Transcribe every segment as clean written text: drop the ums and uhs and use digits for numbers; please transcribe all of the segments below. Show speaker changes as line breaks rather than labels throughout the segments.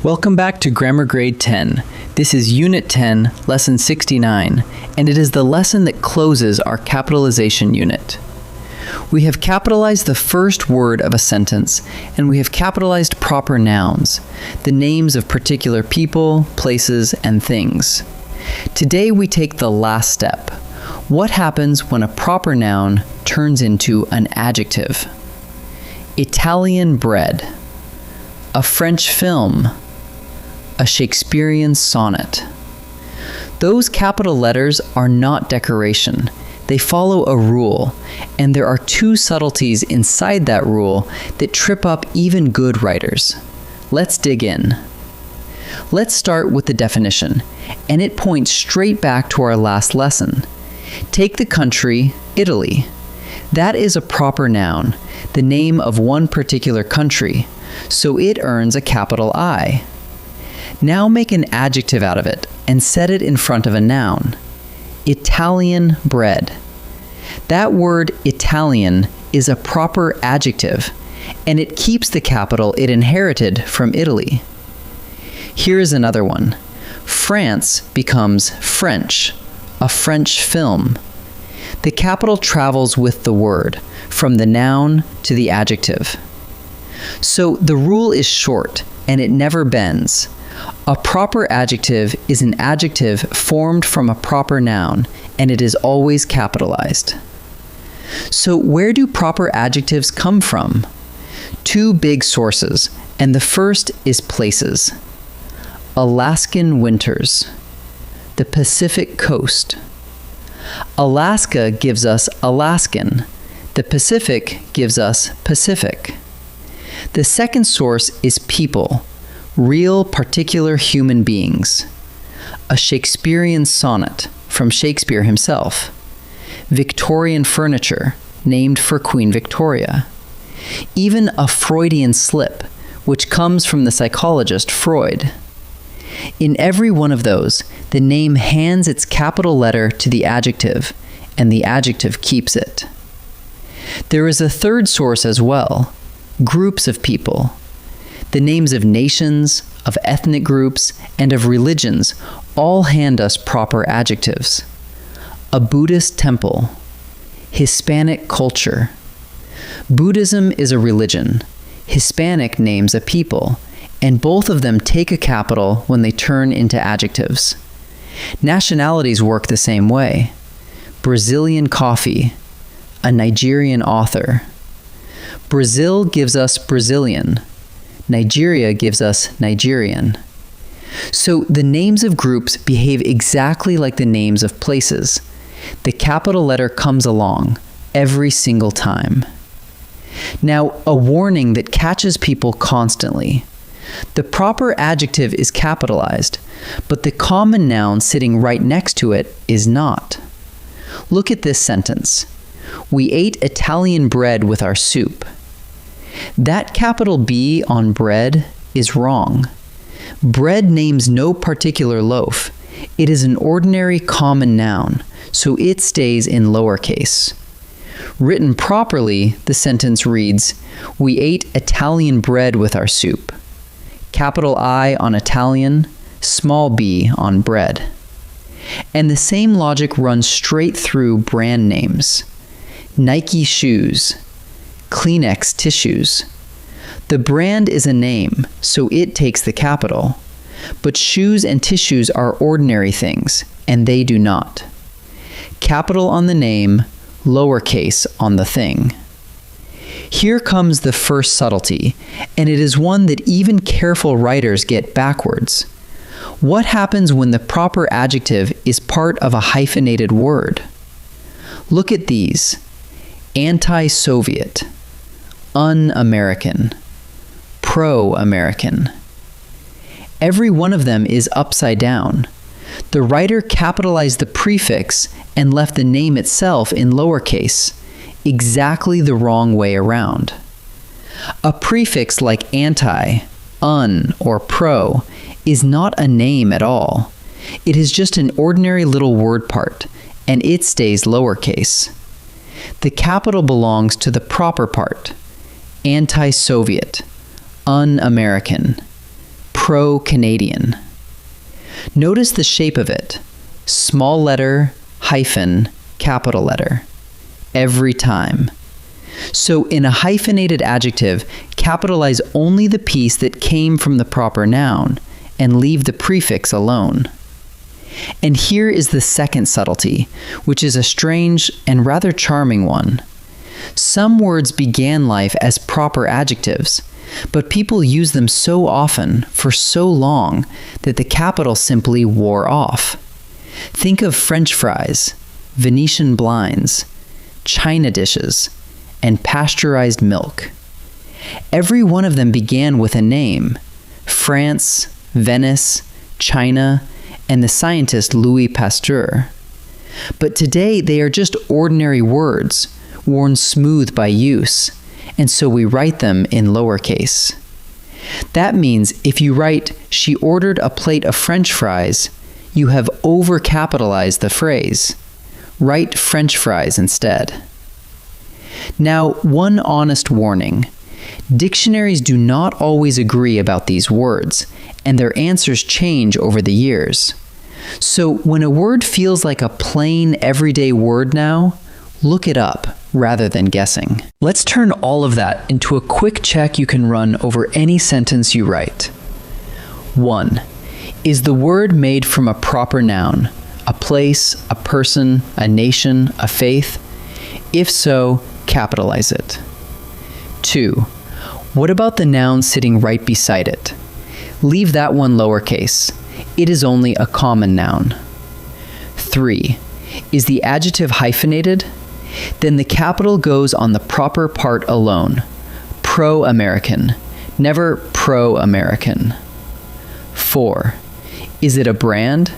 Welcome back to Grammar Grade 10. This is Unit 10, Lesson 69, and it is the lesson that closes our capitalization unit. We have capitalized the first word of a sentence, and we have capitalized proper nouns, the names of particular people, places, and things. Today we take the last step. What happens when a proper noun turns into an adjective? Italian bread. A French film. A Shakespearean sonnet. Those capital letters are not decoration. They follow a rule, and there are two subtleties inside that rule that trip up even good writers. Let's dig in. Let's start with the definition, and it points straight back to our last lesson. Take the country, Italy. That is a proper noun, the name of one particular country, so it earns a capital I. Now make an adjective out of it and set it in front of a noun. Italian bread. That word Italian is a proper adjective, and it keeps the capital it inherited from Italy. Here is another one. France becomes French, a French film. The capital travels with the word, from the noun to the adjective. So the rule is short, and it never bends. A proper adjective is an adjective formed from a proper noun, and it is always capitalized. So where do proper adjectives come from? Two big sources, and the first is places. Alaskan winters. The Pacific coast. Alaska gives us Alaskan. The Pacific gives us Pacific. The second source is people, real particular human beings. A Shakespearean sonnet from Shakespeare himself. Victorian furniture named for Queen Victoria. Even a Freudian slip, which comes from the psychologist Freud. In every one of those, the name hands its capital letter to the adjective, and the adjective keeps it. There is a third source as well, groups of people. The names of nations, of ethnic groups, and of religions all hand us proper adjectives. A Buddhist temple. Hispanic culture. Buddhism is a religion. Hispanic names a people, and both of them take a capital when they turn into adjectives. Nationalities work the same way. Brazilian coffee. A Nigerian author. Brazil gives us Brazilian. Nigeria gives us Nigerian. So the names of groups behave exactly like the names of places. The capital letter comes along every single time. Now, a warning that catches people constantly. The proper adjective is capitalized, but the common noun sitting right next to it is not. Look at this sentence. We ate Italian bread with our soup. That capital B on bread is wrong. Bread names no particular loaf. It is an ordinary common noun, so it stays in lowercase. Written properly, the sentence reads, we ate Italian bread with our soup. Capital I on Italian, small b on bread. And the same logic runs straight through brand names. Nike shoes. Kleenex tissues. The brand is a name, so it takes the capital. But shoes and tissues are ordinary things, and they do not. Capital on the name, lowercase on the thing. Here comes the first subtlety, and it is one that even careful writers get backwards. What happens when the proper adjective is part of a hyphenated word? Look at these. Anti-Soviet. Un-American. Pro-American. Every one of them is upside down. The writer capitalized the prefix and left the name itself in lowercase, exactly the wrong way around. A prefix like anti, un, or pro is not a name at all. It is just an ordinary little word part, and it stays lowercase. The capital belongs to the proper part. Anti-Soviet, un-American, pro-Canadian. Notice the shape of it. Small letter, hyphen, capital letter. Every time. So in a hyphenated adjective, capitalize only the piece that came from the proper noun and leave the prefix alone. And here is the second subtlety, which is a strange and rather charming one. Some words began life as proper adjectives, but people use them so often, for so long, that the capital simply wore off. Think of French fries, Venetian blinds, china dishes, and pasteurized milk. Every one of them began with a name: France, Venice, China, and the scientist Louis Pasteur. But today they are just ordinary words, worn smooth by use, and so we write them in lowercase. That means if you write, "She ordered a plate of French fries," you have overcapitalized the phrase. Write French fries instead. Now, one honest warning. Dictionaries do not always agree about these words, and their answers change over the years. So when a word feels like a plain, everyday word now, look it up rather than guessing. Let's turn all of that into a quick check you can run over any sentence you write. 1. Is the word made from a proper noun? A place, a person, a nation, a faith? If so, capitalize it. 2. What about the noun sitting right beside it? Leave that one lowercase. It is only a common noun. 3. Is the adjective hyphenated? Then the capital goes on the proper part alone. Pro-American, never pro-American. 4. Is it a brand?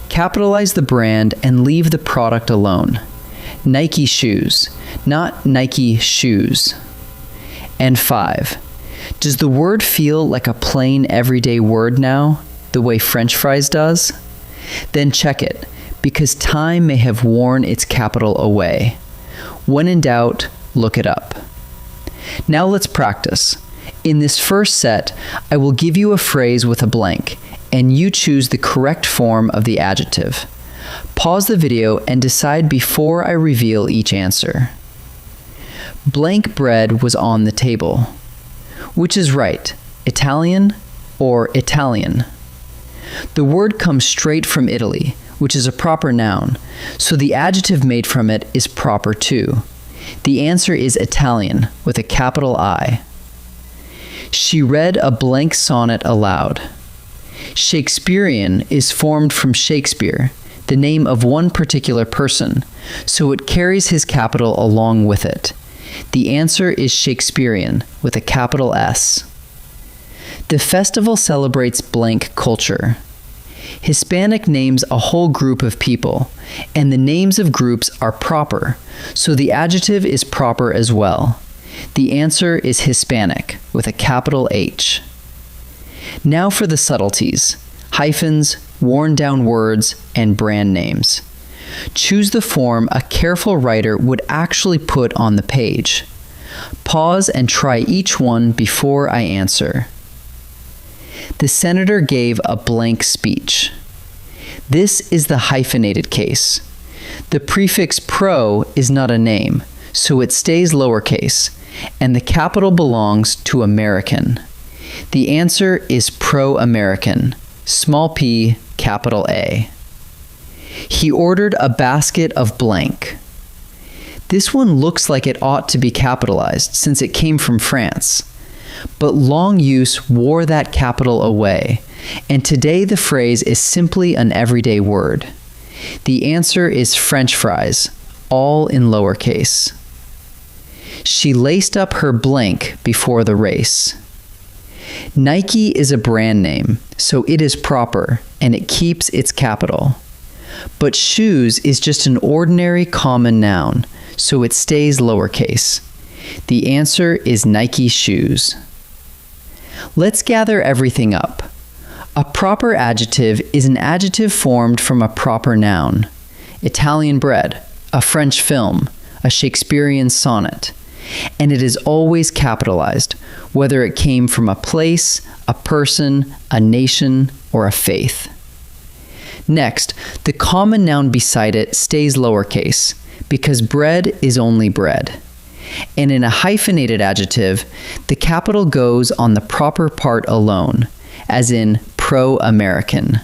Capitalize the brand and leave the product alone. Nike shoes, not Nike shoes. And 5. Does the word feel like a plain everyday word now, the way French fries does? Then check it, because time may have worn its capital away. When in doubt, look it up. Now let's practice. In this first set, I will give you a phrase with a blank, and you choose the correct form of the adjective. Pause the video and decide before I reveal each answer. Blank bread was on the table. Which is right, Italian or Italian? The word comes straight from Italy, which is a proper noun, so the adjective made from it is proper too. The answer is Italian, with a capital I. She read a blank sonnet aloud. Shakespearean is formed from Shakespeare, the name of one particular person, so it carries his capital along with it. The answer is Shakespearean, with a capital S. The festival celebrates blank culture. Hispanic names a whole group of people, and the names of groups are proper, so the adjective is proper as well. The answer is Hispanic, with a capital H. Now for the subtleties: hyphens, worn-down words, and brand names. Choose the form a careful writer would actually put on the page. Pause and try each one before I answer. The senator gave a blank speech. This is the hyphenated case. The prefix pro is not a name, so it stays lowercase, and the capital belongs to American. The answer is pro-American, small p, capital A. He ordered a basket of blank. This one looks like it ought to be capitalized since it came from France. But long use wore that capital away, and today the phrase is simply an everyday word. The answer is French fries, all in lowercase. She laced up her blank before the race. Nike is a brand name, so it is proper, and it keeps its capital. But shoes is just an ordinary common noun, so it stays lowercase. The answer is Nike shoes. Let's gather everything up. A proper adjective is an adjective formed from a proper noun. Italian bread, a French film, a Shakespearean sonnet. and it is always capitalized, whether it came from a place, a person, a nation, or a faith. Next, the common noun beside it stays lowercase, because bread is only bread. And in a hyphenated adjective, the capital goes on the proper part alone, as in pro-American.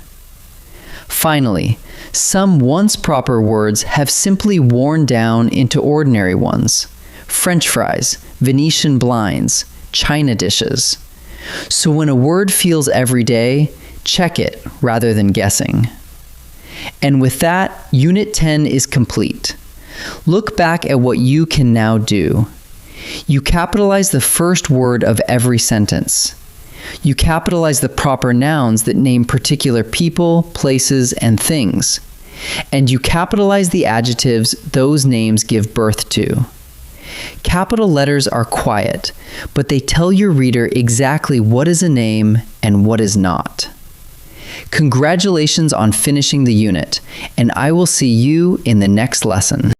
Finally, some once proper words have simply worn down into ordinary ones. French fries, Venetian blinds, China dishes. So when a word feels everyday, check it rather than guessing. And with that, Unit 10 is complete. Look back at what you can now do. You capitalize the first word of every sentence. You capitalize the proper nouns that name particular people, places, and things. And you capitalize the adjectives those names give birth to. Capital letters are quiet, but they tell your reader exactly what is a name and what is not. Congratulations on finishing the unit, and I will see you in the next lesson.